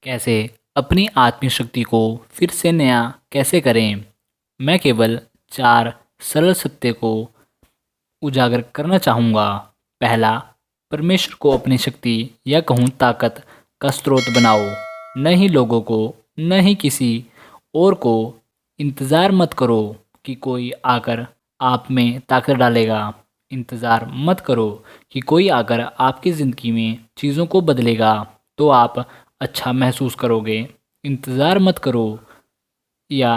कैसे अपनी आत्मीय शक्ति को फिर से नया कैसे करें। मैं केवल 4 सरल सत्य को उजागर करना चाहूँगा। पहला, परमेश्वर को अपनी शक्ति या कहूँ ताकत का स्रोत बनाओ, न ही लोगों को, न ही किसी और को। इंतज़ार मत करो कि कोई आकर आप में ताकत डालेगा। इंतज़ार मत करो कि कोई आकर आपकी ज़िंदगी में चीज़ों को बदलेगा तो आप अच्छा महसूस करोगे। इंतज़ार मत करो या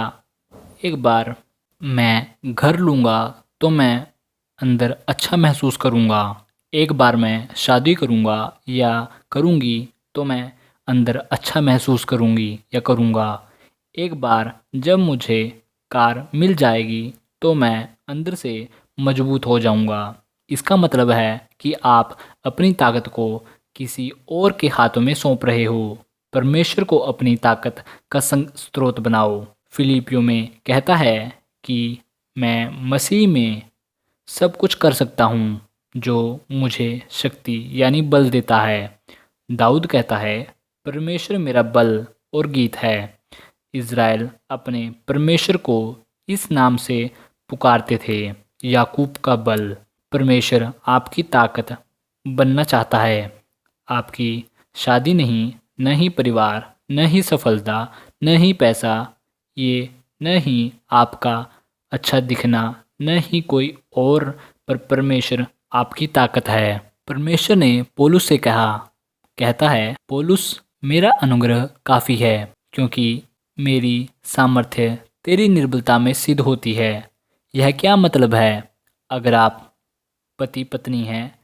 एक बार मैं घर लूँगा तो मैं अंदर अच्छा महसूस करूँगा। एक बार मैं शादी करूँगा या करूँगी तो मैं अंदर अच्छा महसूस करूँगी या करूँगा। एक बार जब मुझे कार मिल जाएगी तो मैं अंदर से मजबूत हो जाऊँगा। इसका मतलब है कि आप अपनी ताकत को किसी और के हाथों में सौंप रहे हो। परमेश्वर को अपनी ताकत का स्रोत बनाओ। फिलिपियों में कहता है कि मैं मसीह में सब कुछ कर सकता हूँ जो मुझे शक्ति यानी बल देता है। दाऊद कहता है, परमेश्वर मेरा बल और गीत है। इज़राइल अपने परमेश्वर को इस नाम से पुकारते थे, याकूब का बल। परमेश्वर आपकी ताकत बनना चाहता है। आपकी शादी नहीं, न ही परिवार, न ही सफलता, न ही पैसा, ये न ही आपका अच्छा दिखना, न ही कोई और, पर परमेश्वर आपकी ताकत है। परमेश्वर ने पौलुस से कहता है, पौलुस मेरा अनुग्रह काफ़ी है क्योंकि मेरी सामर्थ्य तेरी निर्बलता में सिद्ध होती है। यह क्या मतलब है? अगर आप पति पत्नी हैं,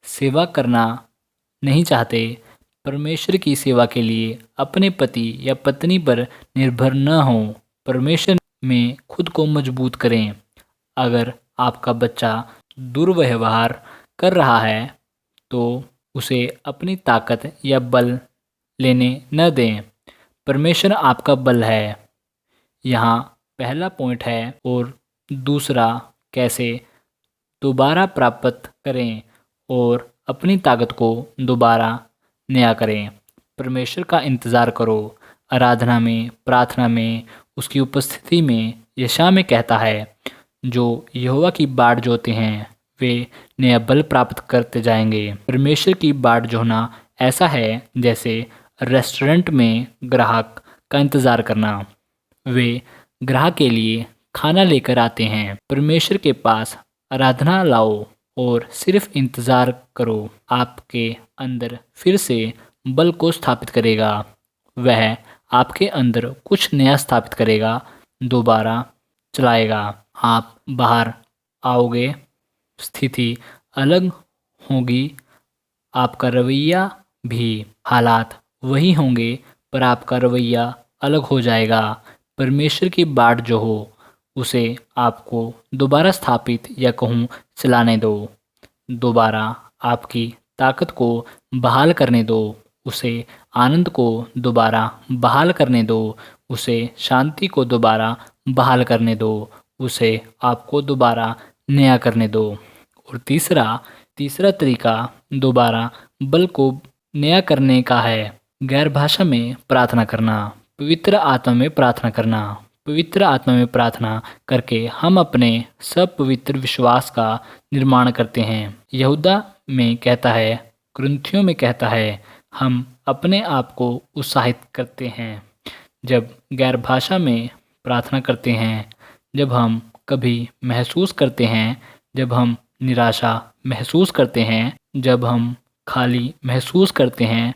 सेवा करना नहीं चाहते, परमेश्वर की सेवा के लिए अपने पति या पत्नी पर निर्भर न हों, परमेश्वर में खुद को मजबूत करें। अगर आपका बच्चा दुर्व्यवहार कर रहा है तो उसे अपनी ताकत या बल लेने न दें। परमेश्वर आपका बल है। यहाँ पहला पॉइंट है। और दूसरा, कैसे दोबारा प्राप्त करें और अपनी ताकत को दोबारा नया करें। परमेश्वर का इंतज़ार करो। आराधना में, प्रार्थना में, उसकी उपस्थिति में। यशायाह में कहता है, जो यहोवा की बाट जोते हैं वे नया बल प्राप्त करते जाएंगे। परमेश्वर की बाट जोना ऐसा है जैसे रेस्टोरेंट में ग्राहक का इंतज़ार करना। वे ग्राहक के लिए खाना लेकर आते हैं। परमेश्वर के पास आराधना लाओ और सिर्फ इंतज़ार करो। आपके अंदर फिर से बल को स्थापित करेगा। वह आपके अंदर कुछ नया स्थापित करेगा, दोबारा चलाएगा। आप बाहर आओगे, स्थिति अलग होगी, आपका रवैया भी, हालात वही होंगे पर आपका रवैया अलग हो जाएगा। परमेश्वर की बाट जो हो उसे आपको दोबारा स्थापित या कहूँ चलाने दो। दोबारा आपकी ताकत को बहाल करने दो। उसे आनंद को दोबारा बहाल करने दो। उसे शांति को दोबारा बहाल करने दो। उसे आपको दोबारा नया करने दो। और तीसरा तरीका दोबारा बल को नया करने का है, गैर भाषा में प्रार्थना करना, पवित्र आत्मा में प्रार्थना करना। पवित्र आत्मा में प्रार्थना करके हम अपने सब पवित्र विश्वास का निर्माण करते हैं। यहूदा में कहता है, कुरिन्थियों में कहता है, हम अपने आप को उत्साहित करते हैं जब गैर भाषा में प्रार्थना करते हैं, जब हम कभी महसूस करते हैं, जब हम निराशा महसूस करते हैं, जब हम खाली महसूस करते हैं।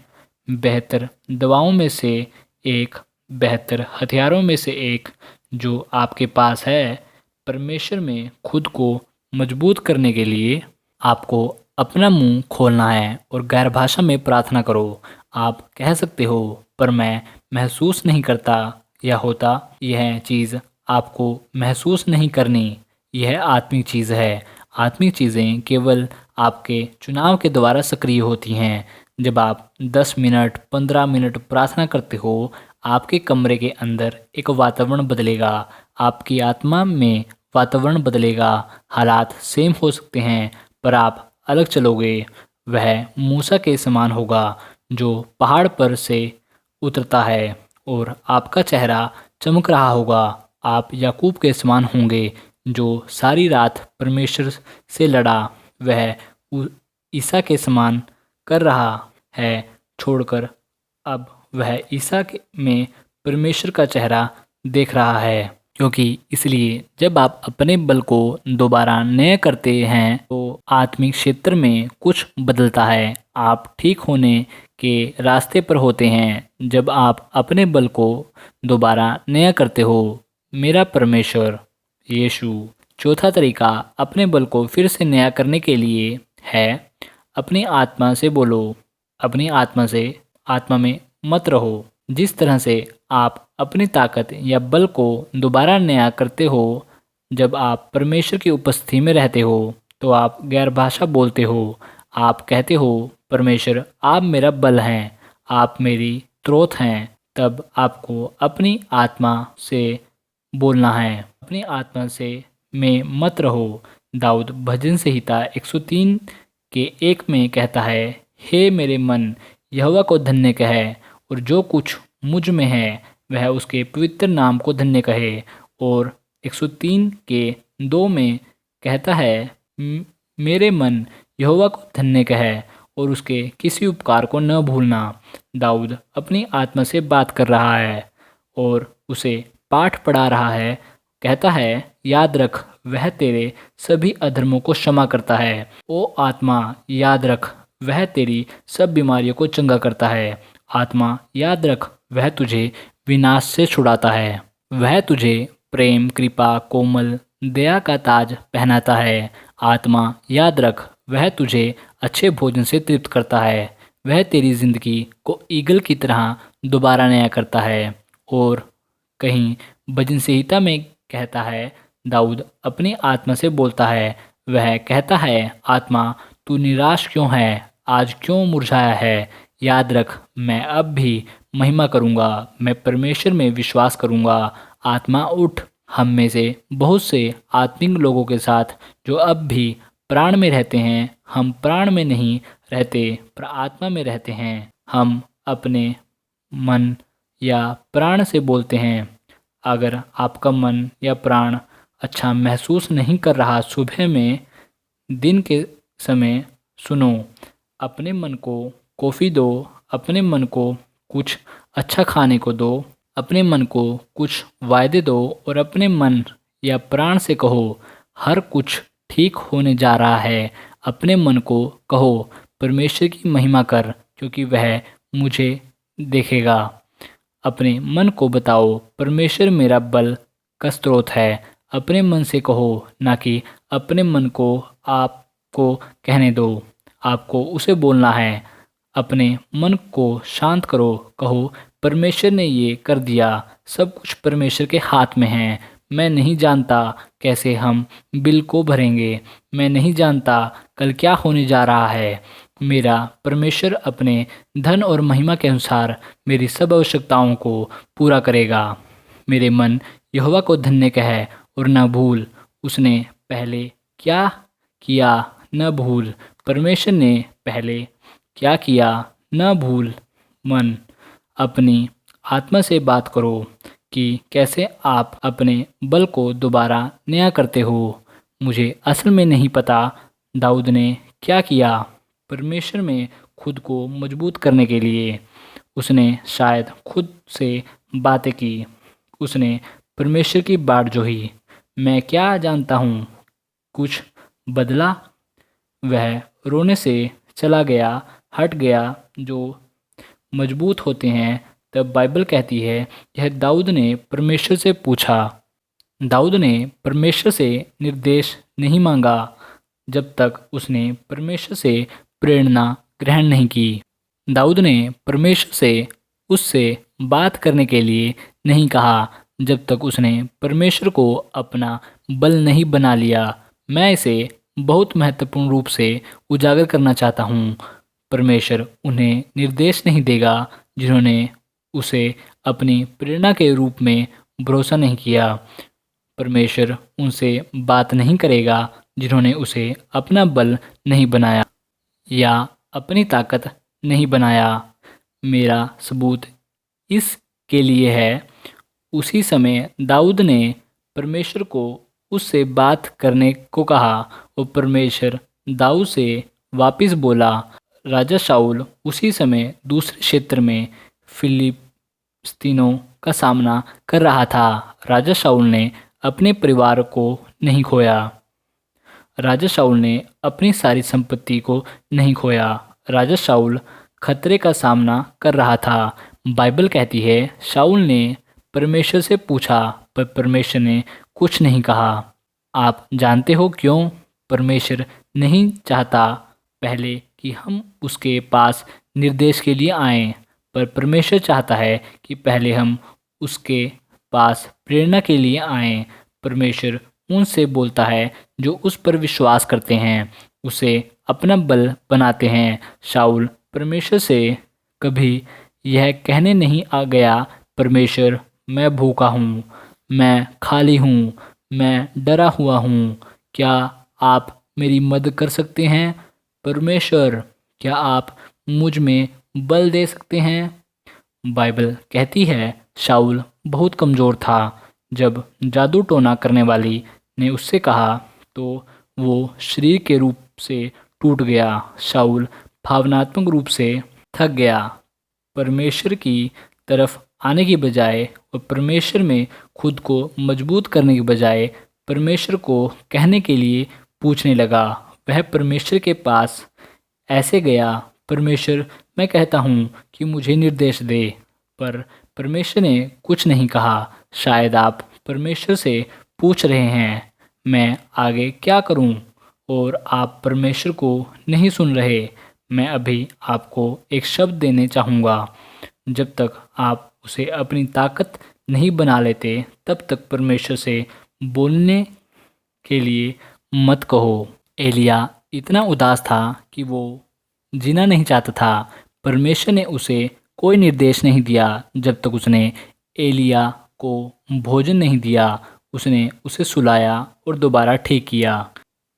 बेहतर दवाओं में से एक, बेहतर हथियारों में से एक जो आपके पास है, परमेश्वर में खुद को मजबूत करने के लिए आपको अपना मुंह खोलना है और गैर भाषा में प्रार्थना करो। आप कह सकते हो, पर मैं महसूस नहीं करता या होता। यह चीज़ आपको महसूस नहीं करनी, यह आत्मिक चीज़ है। आत्मिक चीज़ें केवल आपके चुनाव के द्वारा सक्रिय होती हैं। जब आप 10 मिनट 15 मिनट प्रार्थना करते हो, आपके कमरे के अंदर एक वातावरण बदलेगा, आपकी आत्मा में वातावरण बदलेगा। हालात सेम हो सकते हैं पर आप अलग चलोगे। वह मूसा के समान होगा जो पहाड़ पर से उतरता है और आपका चेहरा चमक रहा होगा। आप याकूब के समान होंगे जो सारी रात परमेश्वर से लड़ा। वह उ- ईसा के समान कर रहा है छोड़कर अब वह में परमेश्वर का चेहरा देख रहा है। क्योंकि इसलिए जब आप अपने बल को दोबारा नए करते हैं तो आत्मिक क्षेत्र में कुछ बदलता है। आप ठीक होने के रास्ते पर होते हैं जब आप अपने बल को दोबारा नया करते हो। मेरा परमेश्वर यीशु। चौथा तरीका अपने बल को फिर से नया करने के लिए है अपनी आत्मा से बोलो। अपनी आत्मा से आत्मा में मत रहो। जिस तरह से आप अपनी ताकत या बल को दोबारा नया करते हो जब आप परमेश्वर की उपस्थिति में रहते हो तो आप गैर भाषा बोलते हो। आप कहते हो परमेश्वर आप मेरा बल हैं, आप मेरी स्रोत हैं। तब आपको अपनी आत्मा से बोलना है। अपनी आत्मा से में मत रहो। दाऊद भजन संहिता 103 के 1 में कहता है, हे मेरे मन यहोवा को धन्य कहे और जो कुछ मुझ में है वह उसके पवित्र नाम को धन्य कहे। और 103 के 2 में कहता है, मेरे मन यहोवा को धन्य कहे और उसके किसी उपकार को न भूलना। दाऊद अपनी आत्मा से बात कर रहा है और उसे पाठ पढ़ा रहा है। कहता है, याद रख वह तेरे सभी अधर्मों को क्षमा करता है। ओ आत्मा याद रख वह तेरी सब बीमारियों को चंगा करता है। आत्मा याद रख वह तुझे विनाश से छुड़ाता है। वह तुझे प्रेम कृपा कोमल दया का ताज पहनाता है। आत्मा याद रख वह तुझे अच्छे भोजन से तृप्त करता है। वह तेरी जिंदगी को ईगल की तरह दोबारा नया करता है। और कहीं भजन संहिता में कहता है, दाऊद अपनी आत्मा से बोलता है। वह कहता है, आत्मा तू निराश क्यों है, आज क्यों मुरझाया है। याद रख मैं अब भी महिमा करूँगा, मैं परमेश्वर में विश्वास करूँगा। आत्मा उठ। हम में से बहुत से आत्मिक लोगों के साथ जो अब भी प्राण में रहते हैं, हम प्राण में नहीं रहते पर आत्मा में रहते हैं। हम अपने मन या प्राण से बोलते हैं। अगर आपका मन या प्राण अच्छा महसूस नहीं कर रहा, सुबह में दिन के समय सुनो, अपने मन को कॉफ़ी दो, अपने मन को कुछ अच्छा खाने को दो, अपने मन को कुछ वायदे दो और अपने मन या प्राण से कहो हर कुछ ठीक होने जा रहा है। अपने मन को कहो परमेश्वर की महिमा कर क्योंकि वह मुझे देखेगा। अपने मन को बताओ परमेश्वर मेरा बल का स्रोत है। अपने मन से कहो, ना कि अपने मन को आपको कहने दो। आपको उसे बोलना है। अपने मन को शांत करो, कहो परमेश्वर ने ये कर दिया, सब कुछ परमेश्वर के हाथ में है। मैं नहीं जानता कैसे हम बिल को भरेंगे, मैं नहीं जानता कल क्या होने जा रहा है। मेरा परमेश्वर अपने धन और महिमा के अनुसार मेरी सब आवश्यकताओं को पूरा करेगा। मेरे मन यहोवा को धन्य कहे और न भूल उसने पहले क्या किया, न भूल परमेश्वर ने पहले क्या किया, न भूल। मन अपनी आत्मा से बात करो कि कैसे आप अपने बल को दोबारा नया करते हो। मुझे असल में नहीं पता दाऊद ने क्या किया। परमेश्वर में खुद को मजबूत करने के लिए उसने शायद खुद से बातें की। उसने परमेश्वर की बाट जोही। मैं क्या जानता हूँ कुछ बदला। वह रोने से चला गया, हट गया। जो मजबूत होते हैं, तब बाइबल कहती है यह दाऊद ने परमेश्वर से पूछा। दाऊद ने परमेश्वर से निर्देश नहीं मांगा जब तक उसने परमेश्वर से प्रेरणा ग्रहण नहीं की। दाऊद ने परमेश्वर से उससे बात करने के लिए नहीं कहा जब तक उसने परमेश्वर को अपना बल नहीं बना लिया। मैं इसे बहुत महत्वपूर्ण रूप से उजागर करना चाहता हूँ। परमेश्वर उन्हें निर्देश नहीं देगा जिन्होंने उसे अपनी प्रेरणा के रूप में भरोसा नहीं किया। परमेश्वर उनसे बात नहीं करेगा जिन्होंने उसे अपना बल नहीं बनाया या अपनी ताकत नहीं बनाया। मेरा सबूत इसके लिए है। उसी समय दाऊद ने परमेश्वर को उससे बात करने को कहा और परमेश्वर दाऊद से वापस बोला। राजा शाऊल उसी समय दूसरे क्षेत्र में फिलिस्तीनों का सामना कर रहा था। राजा शाऊल ने अपने परिवार को नहीं खोया। राजा शाऊल ने अपनी सारी संपत्ति को नहीं खोया। राजा शाऊल खतरे का सामना कर रहा था। बाइबल कहती है शाऊल ने परमेश्वर से पूछा पर परमेश्वर ने कुछ नहीं कहा। आप जानते हो क्यों? परमेश्वर नहीं चाहता पहले कि हम उसके पास निर्देश के लिए आएं, पर परमेश्वर चाहता है कि पहले हम उसके पास प्रेरणा के लिए आएं। परमेश्वर उनसे बोलता है जो उस पर विश्वास करते हैं, उसे अपना बल बनाते हैं। शाऊल परमेश्वर से कभी यह कहने नहीं आ गया, परमेश्वर मैं भूखा हूँ, मैं खाली हूँ, मैं डरा हुआ हूँ, क्या आप मेरी मदद कर सकते हैं? परमेश्वर क्या आप मुझ में बल दे सकते हैं? बाइबल कहती है शाऊल बहुत कमज़ोर था। जब जादू टोना करने वाली ने उससे कहा तो वो शरीर के रूप से टूट गया। शाऊल भावनात्मक रूप से थक गया। परमेश्वर की तरफ आने की बजाय और परमेश्वर में खुद को मजबूत करने के बजाय परमेश्वर को कहने के लिए पूछने लगा। वह परमेश्वर के पास ऐसे गया, परमेश्वर मैं कहता हूँ कि मुझे निर्देश दे, पर परमेश्वर ने कुछ नहीं कहा। शायद आप परमेश्वर से पूछ रहे हैं मैं आगे क्या करूं, और आप परमेश्वर को नहीं सुन रहे। मैं अभी आपको एक शब्द देने चाहूँगा। जब तक आप उसे अपनी ताकत नहीं बना लेते तब तक परमेश्वर से बोलने के लिए मत कहो। एलिया इतना उदास था कि वो जीना नहीं चाहता था। परमेश्वर ने उसे कोई निर्देश नहीं दिया जब तक उसने एलिया को भोजन नहीं दिया। उसने उसे सुलाया और दोबारा ठीक किया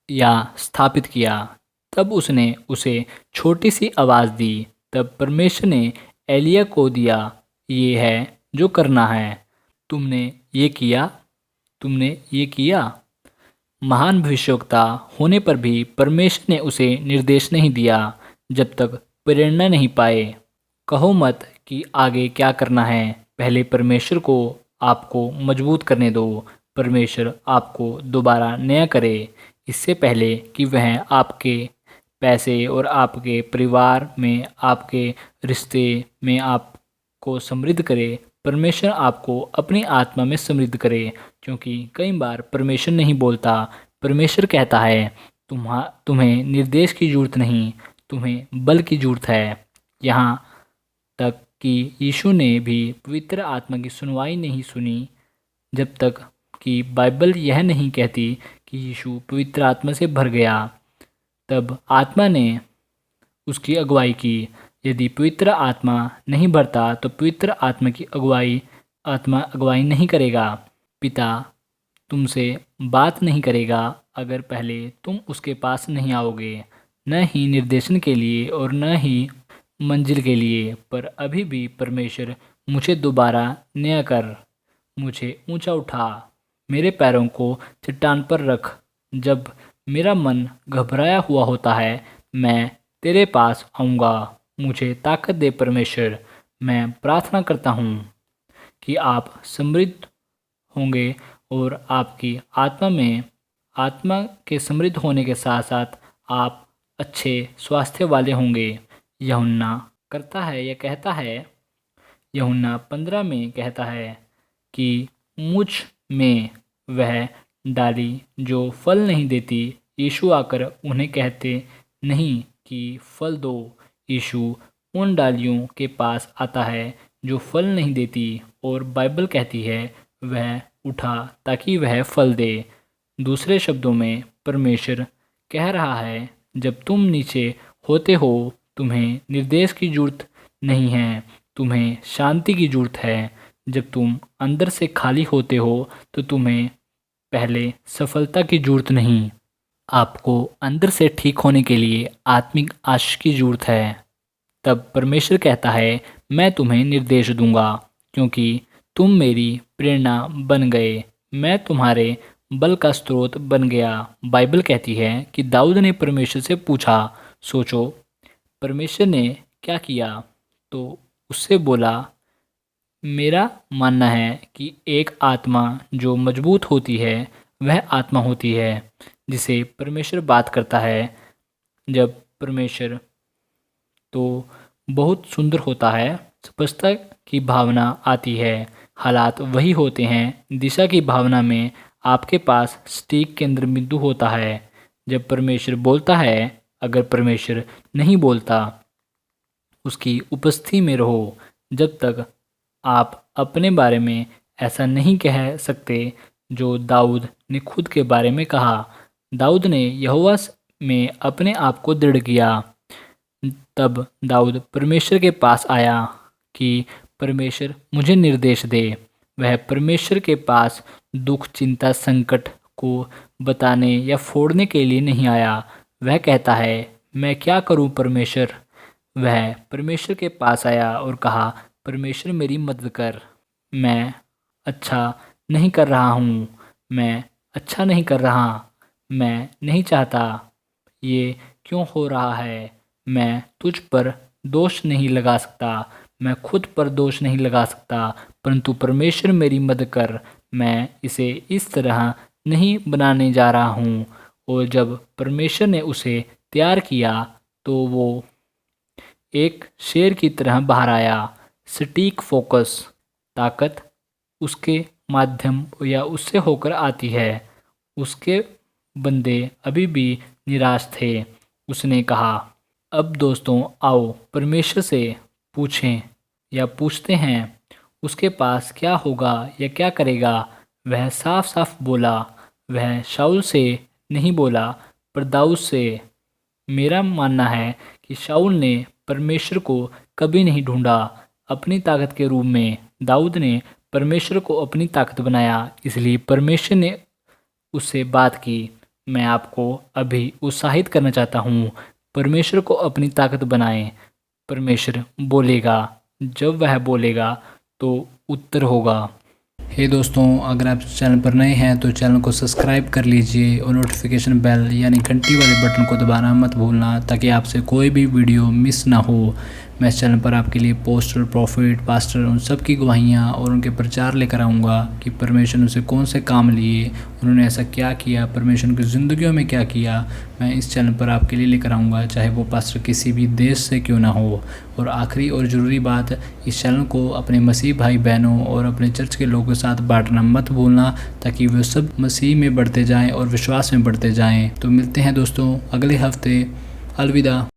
या स्थापित किया। तब उसने उसे छोटी सी आवाज़ दी। तब परमेश्वर ने एलिया को दिया, ये है जो करना है। तुमने ये किया, तुमने ये किया। महान भविष्यवक्ता होने पर भी परमेश्वर ने उसे निर्देश नहीं दिया जब तक प्रेरणा नहीं पाए। कहो मत कि आगे क्या करना है, पहले परमेश्वर को आपको मजबूत करने दो। परमेश्वर आपको दोबारा नया करे इससे पहले कि वह आपके पैसे और आपके परिवार में, आपके रिश्ते में आपको समृद्ध करे। परमेश्वर आपको अपनी आत्मा में समृद्ध करे, क्योंकि कई बार परमेश्वर नहीं बोलता। परमेश्वर कहता है तुम्हें निर्देश की ज़रूरत नहीं, तुम्हें बल की ज़रूरत है। यहाँ तक कि यीशु ने भी पवित्र आत्मा की सुनवाई नहीं सुनी जब तक कि बाइबल यह नहीं कहती कि यीशु पवित्र आत्मा से भर गया। तब आत्मा ने उसकी अगुवाई की। यदि पवित्र आत्मा नहीं भरता तो पवित्र आत्मा की अगुवाई नहीं करेगा। पिता तुमसे बात नहीं करेगा अगर पहले तुम उसके पास नहीं आओगे, न ही निर्देशन के लिए और न ही मंजिल के लिए। पर अभी भी परमेश्वर मुझे दोबारा नया कर, मुझे ऊंचा उठा, मेरे पैरों को चट्टान पर रख। जब मेरा मन घबराया हुआ होता है मैं तेरे पास आऊँगा। मुझे ताकत दे परमेश्वर। मैं प्रार्थना करता हूँ कि आप समृद्ध होंगे और आपकी आत्मा के समृद्ध होने के साथ साथ आप अच्छे स्वास्थ्य वाले होंगे। यूहन्ना कहता है यूहन्ना 15 में कहता है कि मुझ में वह डाली जो फल नहीं देती, यीशु आकर उन्हें कहते नहीं कि फल दो। यीशु उन डालियों के पास आता है जो फल नहीं देती, और बाइबल कहती है वह उठा ताकि वह फल दे। दूसरे शब्दों में परमेश्वर कह रहा है जब तुम नीचे होते हो तुम्हें निर्देश की ज़रूरत नहीं है, तुम्हें शांति की ज़रूरत है। जब तुम अंदर से खाली होते हो तो तुम्हें पहले सफलता की ज़रूरत नहीं, आपको अंदर से ठीक होने के लिए आत्मिक आशीष की ज़रूरत है। तब परमेश्वर कहता है मैं तुम्हें निर्देश दूंगा, क्योंकि तुम मेरी प्रेरणा बन गए। मैं तुम्हारे बल का स्रोत बन गया। बाइबल कहती है कि दाऊद ने परमेश्वर से पूछा। सोचो, परमेश्वर ने क्या किया? तो उससे बोला, मेरा मानना है कि एक आत्मा जो मजबूत होती है वह आत्मा होती है जिसे परमेश्वर बात करता है। जब परमेश्वर तो बहुत सुंदर होता है, स्पष्टता की भावना आती है। हालात वही होते हैं। दिशा की भावना में आपके पास सटीक केंद्र बिंदु होता है। जब परमेश्वर बोलता है, अगर परमेश्वर नहीं बोलता, उसकी उपस्थिति में रहो। जब तक आप अपने बारे में ऐसा नहीं कह सकते जो दाऊद ने खुद के बारे में कहा। दाऊद ने यहोवा में अपने आप को दृढ़ किया। तब दाऊद परमेश्वर के पास आया कि परमेश्वर मुझे निर्देश दे। वह परमेश्वर के पास दुख, चिंता, संकट को बताने या फोड़ने के लिए नहीं आया। वह कहता है, मैं क्या करूं परमेश्वर? वह परमेश्वर के पास आया और कहा, परमेश्वर मेरी मदद कर। मैं अच्छा नहीं कर रहा हूँ। मैं अच्छा नहीं कर रहा। मैं नहीं चाहता। ये क्यों हो रहा है? मैं तुझ पर दोष नहीं लगा सकता। मैं खुद पर दोष नहीं लगा सकता, परंतु परमेश्वर मेरी मदद कर। मैं इसे इस तरह नहीं बनाने जा रहा हूँ। और जब परमेश्वर ने उसे तैयार किया तो वो एक शेर की तरह बाहर आया। सटीक फोकस, ताकत उसके माध्यम या उससे होकर आती है। उसके बंदे अभी भी निराश थे। उसने कहा, अब दोस्तों आओ परमेश्वर से पूछें या पूछते हैं उसके पास क्या होगा या क्या करेगा। वह साफ साफ बोला। वह शाऊल से नहीं बोला, पर दाऊद से। मेरा मानना है कि शाऊल ने परमेश्वर को कभी नहीं ढूंढा अपनी ताकत के रूप में। दाऊद ने परमेश्वर को अपनी ताकत बनाया, इसलिए परमेश्वर ने उससे बात की। मैं आपको अभी उत्साहित करना चाहता हूँ, परमेश्वर को अपनी ताकत बनाएं। परमेश्वर बोलेगा। जब वह बोलेगा तो उत्तर होगा। हे दोस्तों, अगर आप चैनल पर नए हैं तो चैनल को सब्सक्राइब कर लीजिए और नोटिफिकेशन बेल यानी घंटी वाले बटन को दबाना मत भूलना, ताकि आपसे कोई भी वीडियो मिस ना हो। मैं इस चैनल पर आपके लिए पोस्टर, प्रॉफिट, पास्टर उन सब की गवाहियाँ और उनके प्रचार लेकर आऊँगा कि परमेश्वर उनसे कौन से काम लिए, उन्होंने ऐसा क्या किया, परमेश्वर की ज़िंदगियों में क्या किया। मैं इस चैनल पर आपके लिए लेकर आऊँगा, चाहे वो पास्टर किसी भी देश से क्यों ना हो। और आखिरी और ज़रूरी बात, इस चैनल को अपने मसीह भाई बहनों और अपने चर्च के लोगों के साथ बांटना मत भूलना, ताकि वे सब मसीह में बढ़ते जाएं और विश्वास में बढ़ते जाएं। तो मिलते हैं दोस्तों अगले हफ्ते। अलविदा।